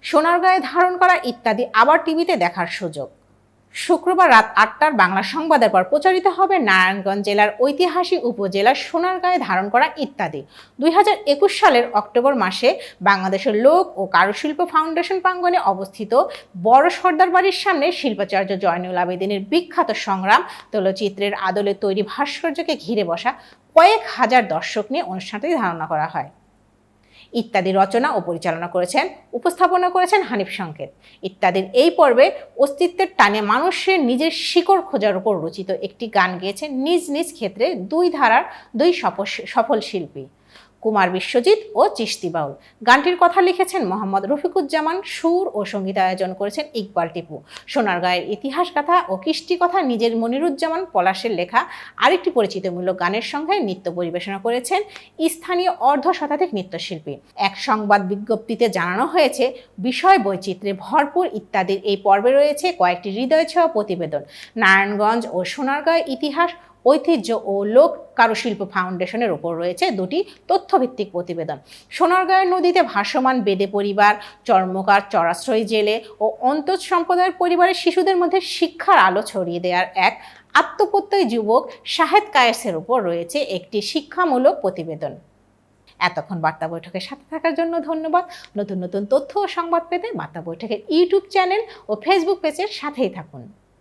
সোনারগাঁয়ে ধারণ করা ইত্যাদি আবার টিভিতে দেখার সুযোগ। শুক্রবার রাত ৮টার বাংলা সংবাদের পর প্রচারিত হবে নারায়ণগঞ্জ জেলার ঐতিহাসিক উপজেলা সোনারগাঁয়ে ধারণ করা ইত্যাদি। ২০২১ সালের অক্টোবর মাসে বাংলাদেশের লোক ও কারুশিল্প ফাউন্ডেশন প্রাঙ্গণে অবস্থিত বড় সর্দার বাড়ির সামনে শিল্পাচার্য জয়নুল আবেদিনের বিখ্যাত সংগ্রাম তৈলচিত্রের আদলে তৈরি ভাস্কর্যকে ঘিরে বসা কয়েক হাজার দর্শক নিয়ে অনুষ্ঠানটি ধারণা করা হয়। ইত্যাদি রচনা ও পরিচালনা করেছেন, উপস্থাপনা করেছেন হানিফ সংকেত। ইত্যাদির এই পর্বে অস্তিত্বের টানে মানুষের নিজের শিকড় খোঁজার উপর রচিত একটি গান গেয়েছেন নিজ নিজ ক্ষেত্রে দুই ধারার দুই সফল শিল্পী, কুমার বিশ্বজিৎ ও চিশতি বাউল। গানটির কথা লিখেছেন মোহাম্মদ রফিকুজ্জামান, সুর ও সঙ্গীতায়োজন করেছেন ইকবাল টিপু। সোনারগাঁয়ের ইতিহাস কথা ও কৃষ্টি কথা নিজের মনিরুজ্জামান পলাশের লেখা আরেকটি পরিচিতিমূলক গানের সঙ্গে নৃত্য পরিবেশনা করেছেন স্থানীয় অর্ধশতাধিক নৃত্যশিল্পী। এক সংবাদ বিজ্ঞপ্তিতে জানানো হয়েছে, বিষয় বৈচিত্র্যে ভরপুর ইত্যাদির এই পর্বে রয়েছে কয়েকটি হৃদয় ছোঁয়া প্রতিবেদন। নারায়ণগঞ্জ ও সোনারগাঁয়ের ইতিহাস, ঐতিহ্য ও লোক কারুশিল্প ফাউন্ডেশনের উপর রয়েছে দুটি তথ্যভিত্তিক প্রতিবেদন। সোনারগাঁয়ের নদীতে ভাসমান বেদে পরিবার, চর্মকার, চরাশ্রয়ী জেলে ও অন্তজ সম্প্রদায়ের পরিবারের শিশুদের মধ্যে শিক্ষার আলো ছড়িয়ে দেওয়ার এক আত্মপ্রত্যয়ী যুবক শাহেদ কায়েসের উপর রয়েছে একটি শিক্ষামূলক প্রতিবেদন। এতক্ষণ বার্তা বৈঠকের সাথে থাকার জন্য ধন্যবাদ। নতুন নতুন তথ্য ও সংবাদ পেতে বার্তা বৈঠকের ইউটিউব চ্যানেল ও ফেসবুক পেজের সাথেই থাকুন।